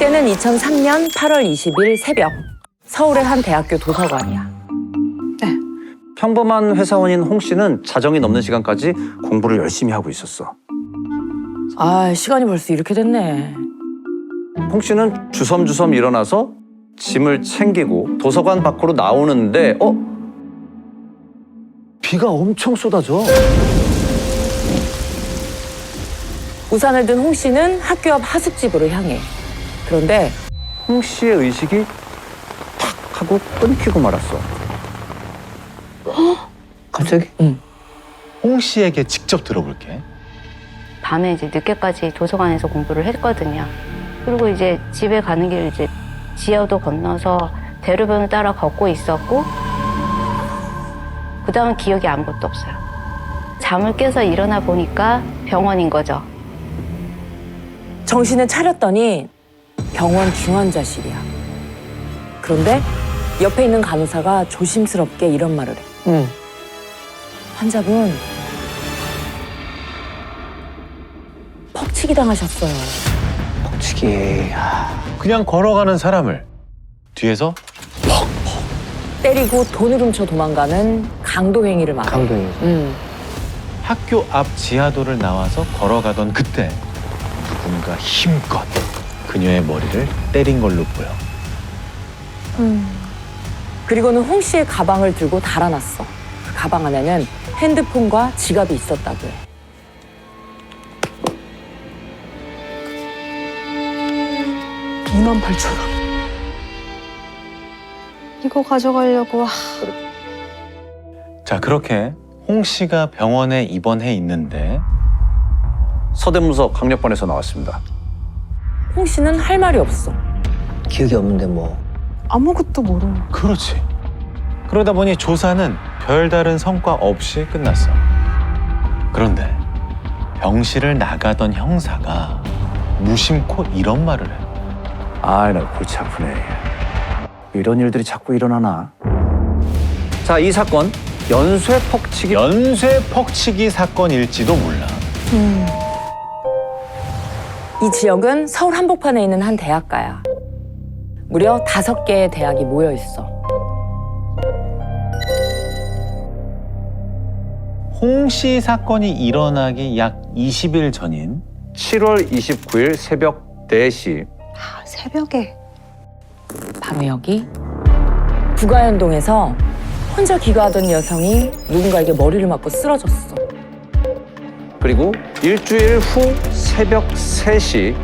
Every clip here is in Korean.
이때는 2003년 8월 20일 새벽 서울의 한 대학교 도서관이야. 평범한 회사원인 홍 씨는 자정이 넘는 시간까지 공부를 열심히 하고 있었어. 아, 시간이 벌써 이렇게 됐네. 홍 씨는 주섬주섬 일어나서 짐을 챙기고 도서관 밖으로 나오는데 비가 엄청 쏟아져. 우산을 든 홍 씨는 학교 앞 하숙집으로 향해. 그런데 홍 씨의 의식이 탁 하고 끊기고 말았어. 갑자기? 응. 홍 씨에게 직접 들어볼게. 밤에 이제 늦게까지 도서관에서 공부를 했거든요. 그리고 이제 집에 가는 길 이제 지하도 건너서 대로변을 따라 걷고 있었고, 그 다음은 기억이 아무것도 없어요. 잠을 깨서 일어나 보니까 병원인 거죠. 정신을 차렸더니 병원 중환자실이야. 그런데 옆에 있는 간호사가 조심스럽게 이런 말을 해. 응. 환자분 퍽치기 당하셨어요. 퍽치기. 그냥 걸어가는 사람을 뒤에서 때리고 돈을 훔쳐 도망가는 강도 행위를 말해. 강도행. 학교 앞 지하도를 나와서 걸어가던 그때 누군가 힘껏 그녀의 머리를 때린 걸로 보여. 그리고는 홍 씨의 가방을 들고 달아났어. 그 가방 안에는 핸드폰과 지갑이 있었다고 해. 이거 가져가려고. 자, 그렇게 홍 씨가 병원에 입원해 있는데 서대문서 강력반에서 나왔습니다. 홍 씨는 할 말이 없어. 기억이 없는데 뭐. 아무것도 모르고. 그렇지. 그러다 보니 조사는 별다른 성과 없이 끝났어. 그런데 병실을 나가던 형사가 무심코 이런 말을 해. 나 골치 아프네. 이런 일들이 자꾸 일어나나. 자, 이 사건 연쇄퍽치기. 연쇄퍽치기 사건일지도 몰라. 이 지역은 서울 한복판에 있는 한 대학가야. 무려 5개의 대학이 모여 있어. 홍 씨 사건이 일어나기 약 20일 전인 7월 29일 새벽 4시. 새벽에. 바로 여기 부가연동에서 혼자 귀가하던 여성이 누군가에게 머리를 맞고 쓰러졌어. 그리고 일주일 후 새벽 3시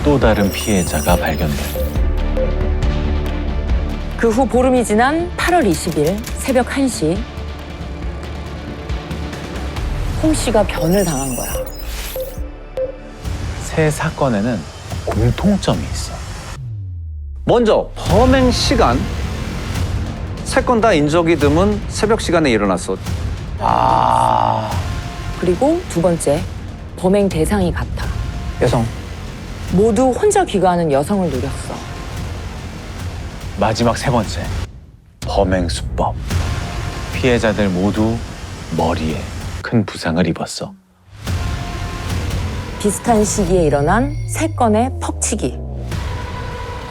또 다른 피해자가 발견돼. 그 후 보름이 지난 8월 20일 새벽 1시 홍 씨가 변을 당한 거야. 세 사건에는 공통점이 있어. 먼저 범행 시간. 3건 다 인적이 드문 새벽 시간에 일어났어. 그리고 두 번째, 범행 대상이 같아. 여성. 모두 혼자 귀가하는 여성을 노렸어. 마지막 세 번째, 범행 수법. 피해자들 모두 머리에 큰 부상을 입었어. 비슷한 시기에 일어난 3건의 퍽치기.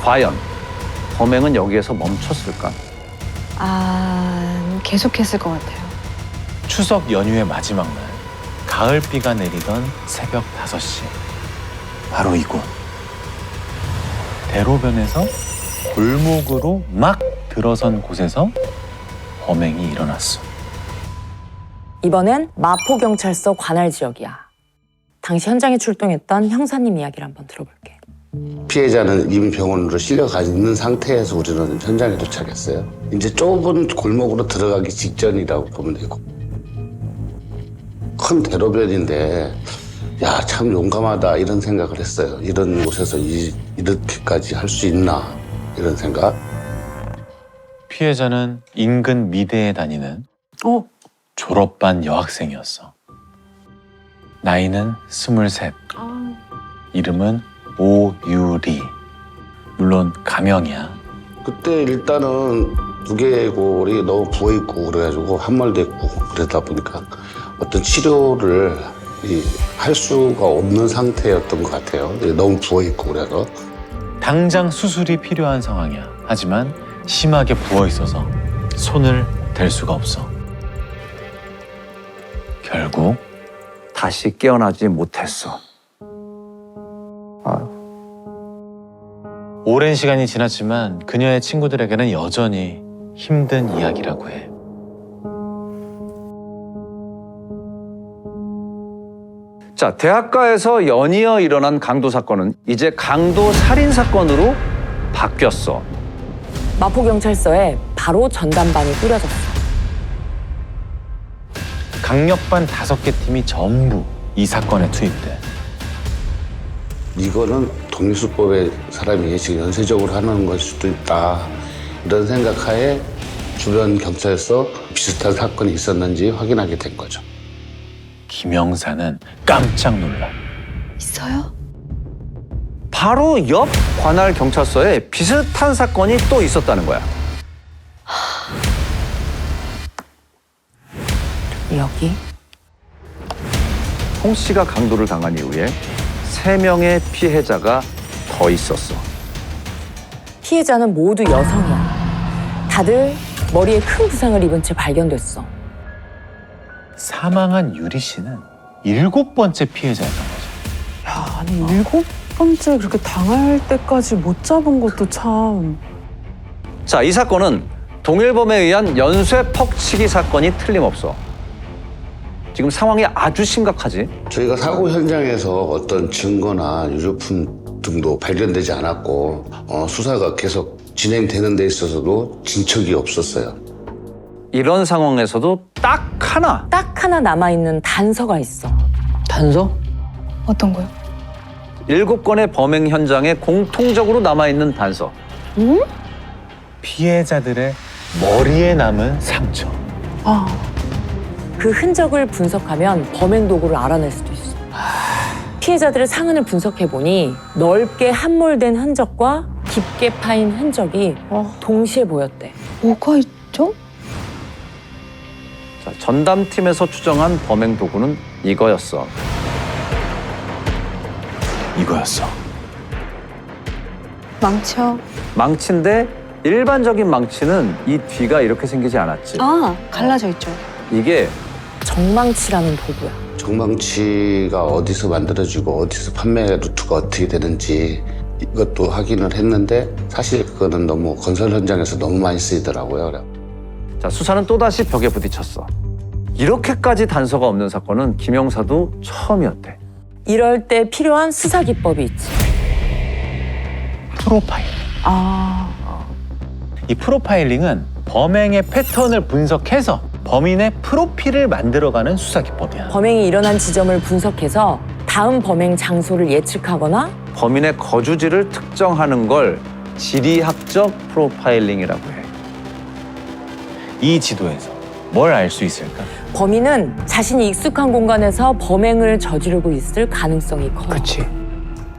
과연 범행은 여기에서 멈췄을까? 계속했을 것 같아요. 추석 연휴의 마지막 날, 가을비가 내리던 새벽 5시. 바로 이곳. 대로변에서 골목으로 막 들어선 곳에서 범행이 일어났어. 이번엔 마포경찰서 관할 지역이야. 당시 현장에 출동했던 형사님 이야기를 한번 들어볼게. 피해자는 이미 병원으로 실려가 있는 상태에서 우리는 현장에 도착했어요. 이제 좁은 골목으로 들어가기 직전이라고 보면 되고. 큰 대로변인데 야, 참 용감하다 이런 생각을 했어요. 이런 곳에서 이렇게까지 할 수 있나 이런 생각. 피해자는 인근 미대에 다니는 졸업반 여학생이었어. 나이는 23. 이름은 오유리. 물론 가명이야. 그때 일단은 두개골이 너무 부어있고 그래가지고 함몰됐고 그러다 보니까 어떤 치료를 할 수가 없는 상태였던 것 같아요. 너무 부어있고 그래서. 당장 수술이 필요한 상황이야. 하지만 심하게 부어 있어서 손을 댈 수가 없어. 결국 다시 깨어나지 못했어. 오랜 시간이 지났지만 그녀의 친구들에게는 여전히 힘든 이야기라고 해. 자, 대학가에서 연이어 일어난 강도 사건은 이제 강도 살인 사건으로 바뀌었어. 마포경찰서에 바로 전담반이 꾸려졌어. 강력반 5개 팀이 전부 이 사건에 투입돼. 이거는 독립수법에 사람이 지금 연쇄적으로 하는 걸 수도 있다. 이런 생각하에 주변 경찰서 비슷한 사건이 있었는지 확인하게 된 거죠. 김영사는 깜짝 놀라. 있어요? 바로 옆 관할 경찰서에 비슷한 사건이 또 있었다는 거야. 여기? 홍 씨가 강도를 당한 이후에 3명의 피해자가 더 있었어. 피해자는 모두 여성이야. 다들 머리에 큰 부상을 입은 채 발견됐어. 사망한 유리 씨는 7번째 피해자였던 거죠. 야, 아니 7번째 그렇게 당할 때까지 못 잡은 것도 참. 자, 이 사건은 동일범에 의한 연쇄 퍽치기 사건이 틀림없어. 지금 상황이 아주 심각하지. 저희가 사고 현장에서 어떤 증거나 유류품 등도 발견되지 않았고 수사가 계속 진행되는 데 있어서도 진척이 없었어요. 이런 상황에서도 딱 하나 남아있는 단서가 있어. 단서? 어떤 거요? 7건의 범행 현장에 공통적으로 남아있는 단서. 피해자들의 머리에 남은 상처. 아, 그 흔적을 분석하면 범행 도구를 알아낼 수도 있어. 피해자들의 상흔을 분석해보니 넓게 함몰된 흔적과 깊게 파인 흔적이 동시에 보였대. 뭐가 있죠? 자, 전담팀에서 추정한 범행 도구는 이거였어. 이거였어. 망쳐. 망치인데 일반적인 망치는 이 뒤가 이렇게 생기지 않았지. 아, 갈라져 있죠. 이게 정망치라는 도구야. 정망치가 어디서 만들어지고 어디서 판매 루트가 어떻게 되는지 이것도 확인을 했는데 사실 그거는 너무 건설 현장에서 너무 많이 쓰이더라고요. 자, 수사는 또다시 벽에 부딪혔어. 이렇게까지 단서가 없는 사건은 김영사도 처음이었대. 이럴 때 필요한 수사 기법이 있지. 프로파일링. 이 프로파일링은 범행의 패턴을 분석해서 범인의 프로필을 만들어가는 수사 기법이야. 범행이 일어난 지점을 분석해서 다음 범행 장소를 예측하거나 범인의 거주지를 특정하는 걸 지리학적 프로파일링이라고 해. 이 지도에서 뭘 알 수 있을까? 범인은 자신이 익숙한 공간에서 범행을 저지르고 있을 가능성이 커. 그치.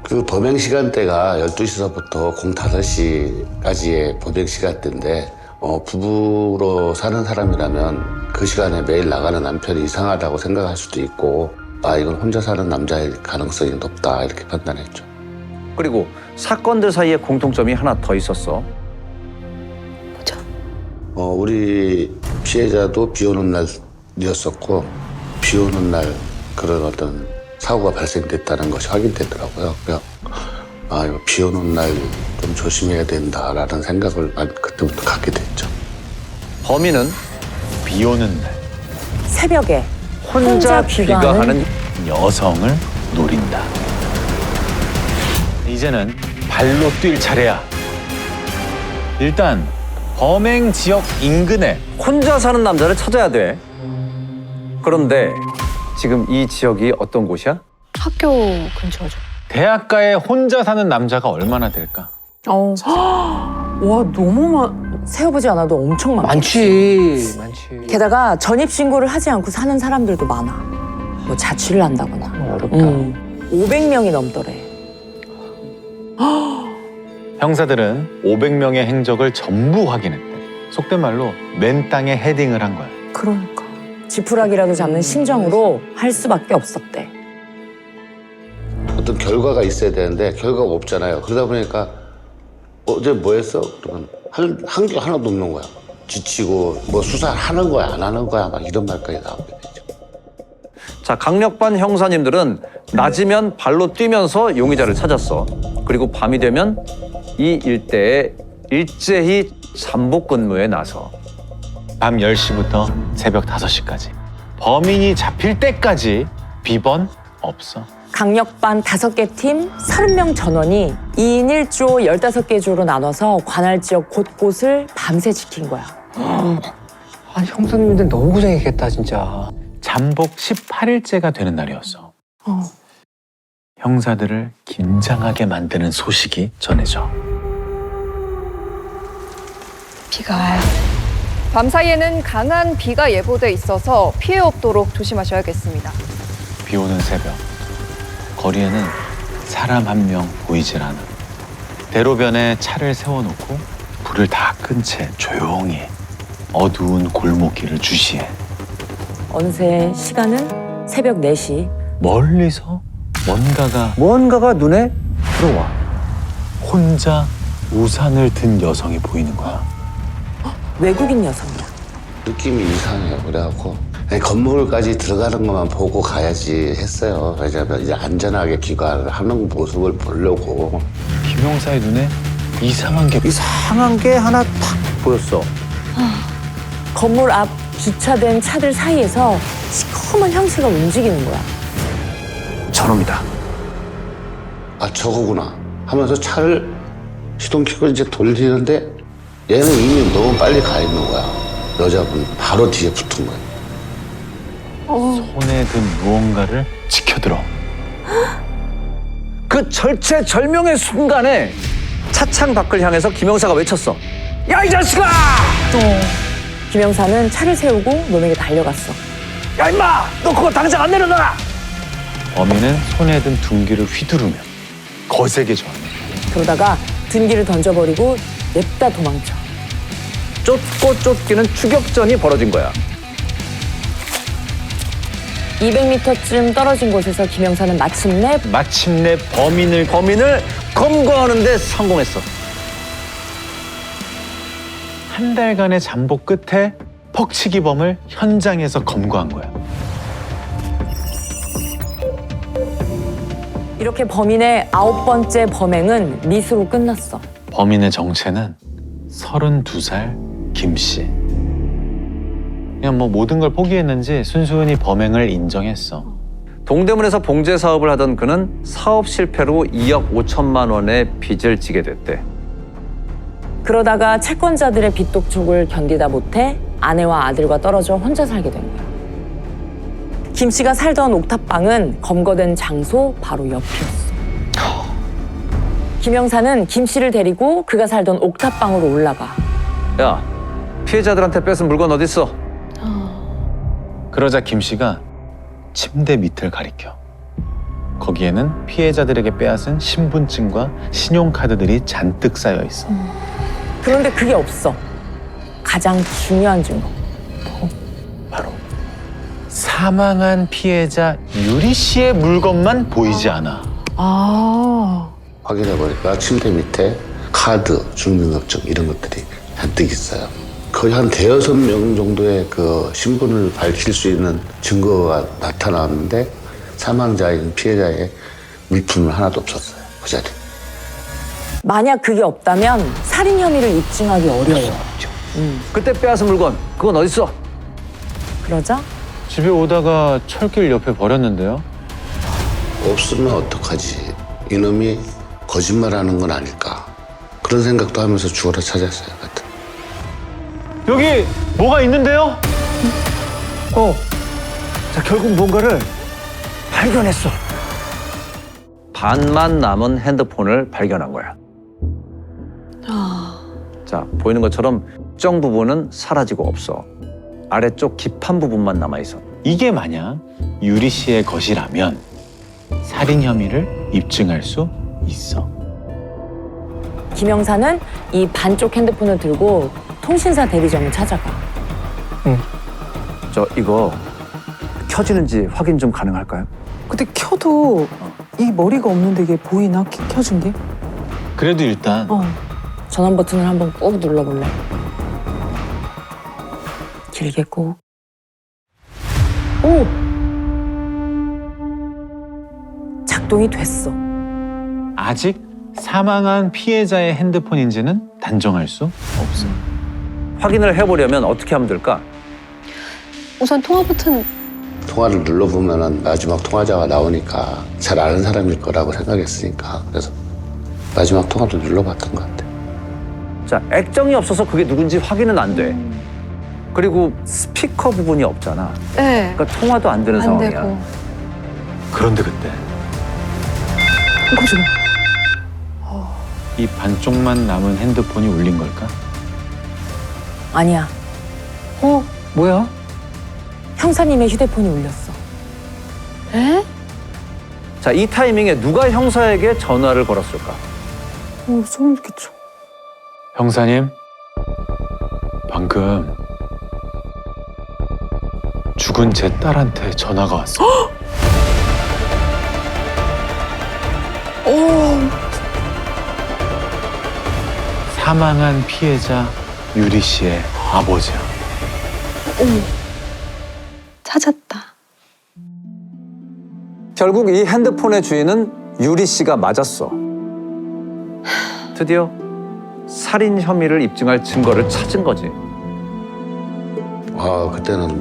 그 범행 시간대가 12시서부터 05시까지의 범행 시간대인데 부부로 사는 사람이라면 그 시간에 매일 나가는 남편이 이상하다고 생각할 수도 있고 이건 혼자 사는 남자일 가능성이 높다 이렇게 판단했죠. 그리고 사건들 사이에 공통점이 하나 더 있었어. 뭐죠? 우리 피해자도 비 오는 날이었었고 비 오는 날 그런 어떤 사고가 발생됐다는 것이 확인되더라고요. 이거 비 오는 날 좀 조심해야 된다라는 생각을 그때부터 갖게 됐죠. 범인은 비 오는 날 새벽에 혼자 귀가하는 여성을 노린다. 이제는 발로 뛸 차례야. 일단 범행 지역 인근에 혼자 사는 남자를 찾아야 돼. 그런데 지금 이 지역이 어떤 곳이야? 학교 근처죠. 대학가에 혼자 사는 남자가 얼마나 될까? 와, 너무 세어보지 않아도 엄청 많아. 많지. 게다가 전입신고를 하지 않고 사는 사람들도 많아. 뭐 자취를 한다거나. 어렵다. 500명이 넘더래. 형사들은 500명의 행적을 전부 확인했대. 속된 말로 맨 땅에 헤딩을 한 거야. 그러니까. 지푸라기라도 잡는 심정으로 할 수밖에 없었대. 어떤 결과가 있어야 되는데 결과가 없잖아요. 그러다 보니까 어제 뭐 했어? 그러면 한 게 하나도 없는 거야. 지치고 뭐 수사하는 거야 안 하는 거야 막 이런 말까지 나오게 되죠. 자, 강력반 형사님들은 낮이면 발로 뛰면서 용의자를 찾았어. 그리고 밤이 되면 이 일대에 일제히 잠복 근무에 나서. 밤 10시부터 새벽 5시까지. 범인이 잡힐 때까지 비번 없어. 강력반 5개 팀 30명 전원이 2인 1조 15개 조로 나눠서 관할 지역 곳곳을 밤새 지킨 거야. 아니 형사님들 너무 고생했겠다 진짜. 잠복 18일째가 되는 날이었어. 형사들을 긴장하게 만드는 소식이 전해져. 비가 와요. 밤사이에는 강한 비가 예보돼 있어서 피해 없도록 조심하셔야겠습니다. 비 오는 새벽. 거리에는 사람 한 명 보이질 않아. 대로변에 차를 세워놓고 불을 다 끈 채 조용히 어두운 골목길을 주시해. 어느새 시간은 새벽 4시. 멀리서 뭔가가 눈에 들어와. 혼자 우산을 든 여성이 보이는 거야. 외국인 여성이야. 느낌이 이상해요. 그래갖고 건물까지 들어가는 것만 보고 가야지 했어요. 왜냐면 이제 안전하게 귀가를 하는 모습을 보려고. 김영사의 눈에 이상한 게 하나 탁 보였어. 건물 앞 주차된 차들 사이에서 시커먼 형체가 움직이는 거야. 저놈이다. 아 저거구나 하면서 차를 시동 켜고 이제 돌리는데 얘는 이미 너무 빨리 가 있는 거야. 여자분 바로 뒤에 붙은 거야. 손에 든 무언가를 치켜들어. 그 절체절명의 순간에 차창 밖을 향해서 김영사가 외쳤어. 야, 이 자식아! 김영사는 차를 세우고 놈에게 달려갔어. 야, 임마! 너 그거 당장 안 내려놔! 범인은 손에 든 둔기를 휘두르며 거세게 저항해. 그러다가 둔기를 던져버리고 냅다 도망쳐. 쫓고 쫓기는 추격전이 벌어진 거야. 200m쯤 떨어진 곳에서 김영사는 마침내 범인을 검거하는 데 성공했어. 한 달간의 잠복 끝에 퍽치기범을 현장에서 검거한 거야. 이렇게 범인의 9번째 범행은 미수로 끝났어. 범인의 정체는 32살 김 씨. 그냥 뭐 모든 걸 포기했는지 순순히 범행을 인정했어. 동대문에서 봉제 사업을 하던 그는 사업 실패로 2억 5천만 원의 빚을 지게 됐대. 그러다가 채권자들의 빚독촉을 견디다 못해 아내와 아들과 떨어져 혼자 살게 된 거야. 김 씨가 살던 옥탑방은 검거된 장소 바로 옆이었어. 김영사는 김 씨를 데리고 그가 살던 옥탑방으로 올라가. 야, 피해자들한테 뺏은 물건 어딨어? 그러자 김 씨가 침대 밑을 가리켜. 거기에는 피해자들에게 빼앗은 신분증과 신용카드들이 잔뜩 쌓여 있어. 그런데 그게 없어. 가장 중요한 증거. 바로 사망한 피해자 유리 씨의 물건만 보이지 않아. 확인해보니까 침대 밑에 카드, 주민등록증 이런 것들이 잔뜩 있어요. 거의 한 5-6명 정도의 그 신분을 밝힐 수 있는 증거가 나타났는데 사망자인 피해자의 물품은 하나도 없었어요. 그 자리에. 만약 그게 없다면 살인 혐의를 입증하기 어려워. 그때 빼앗은 물건, 그건 어딨어? 그러자 집에 오다가 철길 옆에 버렸는데요. 없으면 어떡하지? 이놈이 거짓말하는 건 아닐까? 그런 생각도 하면서 죽어라 찾았어요. 하여튼. 여기 뭐가 있는데요? 자, 결국 뭔가를 발견했어. 반만 남은 핸드폰을 발견한 거야. 자, 보이는 것처럼 특정 부분은 사라지고 없어. 아래쪽 깁한 부분만 남아있어. 이게 만약 유리 씨의 것이라면 살인 혐의를 입증할 수 있어. 김영사는 이 반쪽 핸드폰을 들고 통신사 대리점을 찾아가. 이거 켜지는지 확인 좀 가능할까요? 근데 켜도 이 머리가 없는데 이게 보이나? 켜진 게? 그래도 일단 전원 버튼을 한번 꾹 눌러볼래? 길게 꾹. 오! 작동이 됐어. 아직 사망한 피해자의 핸드폰인지는 단정할 수 없어. 확인을 해보려면 어떻게 하면 될까? 우선 통화 버튼 통화를 눌러보면은 마지막 통화자가 나오니까 잘 아는 사람일 거라고 생각했으니까 그래서 마지막 통화를 눌러봤던 것 같아. 자, 액정이 없어서 그게 누군지 확인은 안 돼. 그리고 스피커 부분이 없잖아. 네. 그러니까 통화도 안 되는 안 상황이야. 되고. 그런데 그때 깜짝이야. 이 반쪽만 남은 핸드폰이 울린 걸까? 아니야. 뭐야? 형사님의 휴대폰이 울렸어. 에? 자, 이 타이밍에 누가 형사에게 전화를 걸었을까? 소름 끼쳐. 형사님, 방금 죽은 제 딸한테 전화가 왔어. 사망한 피해자 유리 씨의 아버지야. 찾았다. 결국 이 핸드폰의 주인은 유리 씨가 맞았어. 드디어 살인 혐의를 입증할 증거를 찾은 거지. 그때는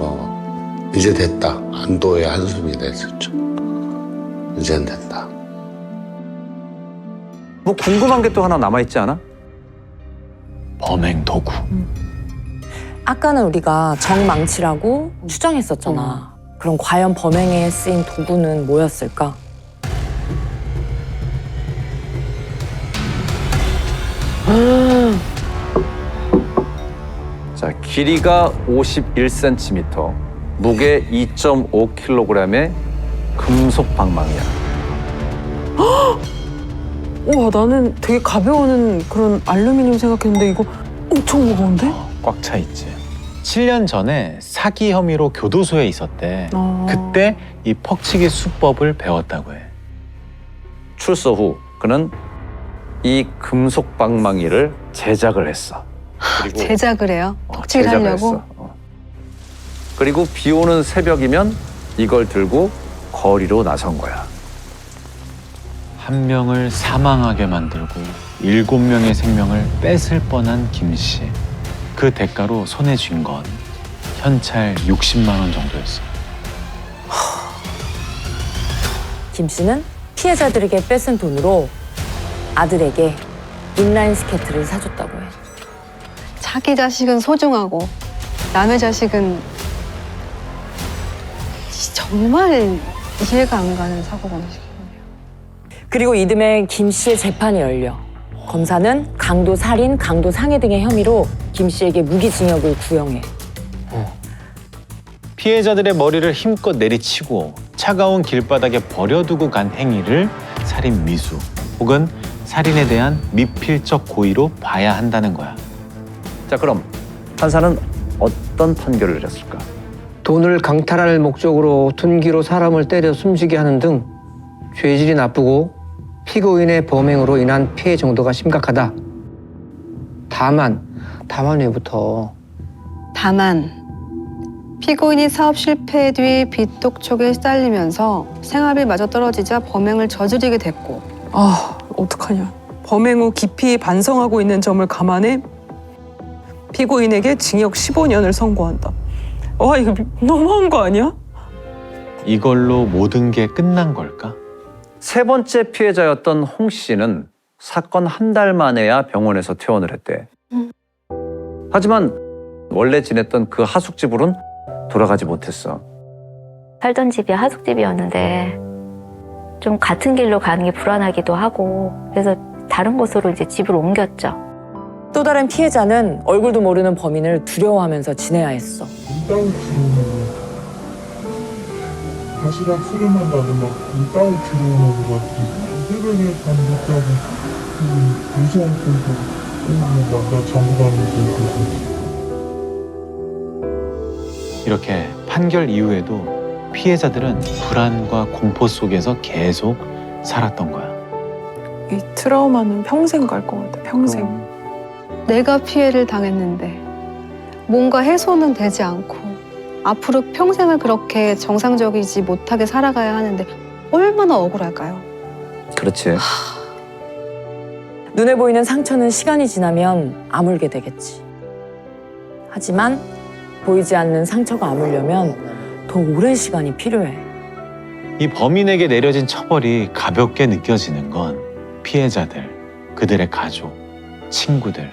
이제 됐다. 안도의 한숨이 됐었죠. 이제는 됐다. 뭐 궁금한 게 또 하나 남아있지 않아? 범행 도구. 아까는 우리가 정망치라고 추정했었잖아. 그럼 과연 범행에 쓰인 도구는 뭐였을까? 자, 길이가 51cm, 무게 2.5kg의 금속 방망이야. 우와, 나는 되게 가벼운 그런 알루미늄 생각했는데 이거 엄청 무거운데? 꽉 차 있지. 7년 전에 사기 혐의로 교도소에 있었대. 그때 이 퍽치기 수법을 배웠다고 해. 출소 후 그는 이 금속 방망이를 제작을 했어. 그리고 제작을 해요? 퍽치기를 제작을 하려고? 했어. 그리고 비 오는 새벽이면 이걸 들고 거리로 나선 거야. 한 명을 사망하게 만들고 7명의 생명을 뺏을 뻔한 김 씨. 그 대가로 손에 쥔 건 현찰 60만 원 정도였어. 김 씨는 피해자들에게 뺏은 돈으로 아들에게 인라인 스케이트를 사줬다고 해. 자기 자식은 소중하고 남의 자식은 정말 이해가 안 가는 사고방식이에요. 그리고 이듬해 김 씨의 재판이 열려. 검사는 강도 살인, 강도 상해 등의 혐의로 김 씨에게 무기징역을 구형해. 피해자들의 머리를 힘껏 내리치고 차가운 길바닥에 버려두고 간 행위를 살인 미수 혹은 살인에 대한 미필적 고의로 봐야 한다는 거야. 자, 그럼 판사는 어떤 판결을 내렸을까? 돈을 강탈할 목적으로 둔기로 사람을 때려 숨지게 하는 등 죄질이 나쁘고 피고인의 범행으로 인한 피해 정도가 심각하다. 다만 왜부터? 다만 피고인이 사업 실패 뒤 빚 독촉에 시달리면서 생활비마저 떨어지자 범행을 저지르게 됐고 어떡하냐. 범행 후 깊이 반성하고 있는 점을 감안해 피고인에게 징역 15년을 선고한다. 와, 이거 너무한 거 아니야? 이걸로 모든 게 끝난 걸까? 세 번째 피해자였던 홍 씨는 사건 한 달 만에야 병원에서 퇴원을 했대. 하지만 원래 지냈던 그 하숙집으로는 돌아가지 못했어. 살던 집이 하숙집이었는데 좀 같은 길로 가는 게 불안하기도 하고 그래서 다른 곳으로 이제 집을 옮겼죠. 또 다른 피해자는 얼굴도 모르는 범인을 두려워하면서 지내야 했어. 땅 들어오는 바시락 소리만 나도 막 땅 들어오는 것 같아. 새벽에 잠 못 자고 무서운 소리가 나 잠깐만 이렇게 판결 이후에도 피해자들은 불안과 공포 속에서 계속 살았던 거야. 이 트라우마는 평생 갈 것 같아. 평생. 내가 피해를 당했는데 뭔가 해소는 되지 않고 앞으로 평생을 그렇게 정상적이지 못하게 살아가야 하는데 얼마나 억울할까요? 그렇지. 눈에 보이는 상처는 시간이 지나면 아물게 되겠지. 하지만 보이지 않는 상처가 아물려면 더 오랜 시간이 필요해. 이 범인에게 내려진 처벌이 가볍게 느껴지는 건 피해자들, 그들의 가족, 친구들,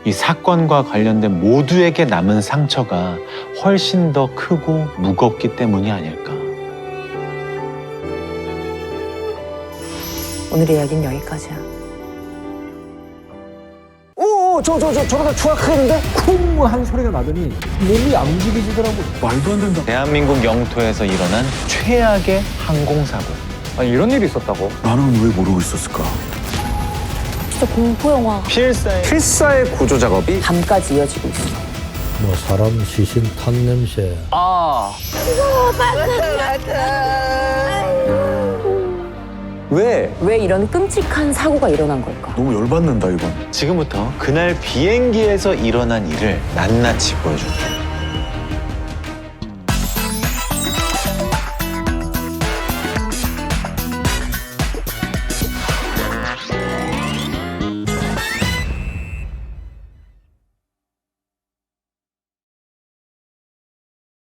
이 사건과 관련된 모두에게 남은 상처가 훨씬 더 크고 무겁기 때문이 아닐까. 오늘의 이야기는 여기까지야. 저러다 추락하는데 쿵 한 소리가 나더니 몸이 안 움직이지더라고. 말도 안 된다. 대한민국 영토에서 일어난 최악의 항공사고. 아니 이런 일이 있었다고? 나는 왜 모르고 있었을까? 진짜 공포영화. 필사의 구조 작업이 밤까지 이어지고 있어. 뭐 사람 시신 탄 냄새. 왜? 이런 끔찍한 사고가 일어난 걸까? 너무 열받는다 이건. 지금부터 그날 비행기에서 일어난 일을 낱낱이 보여줄게.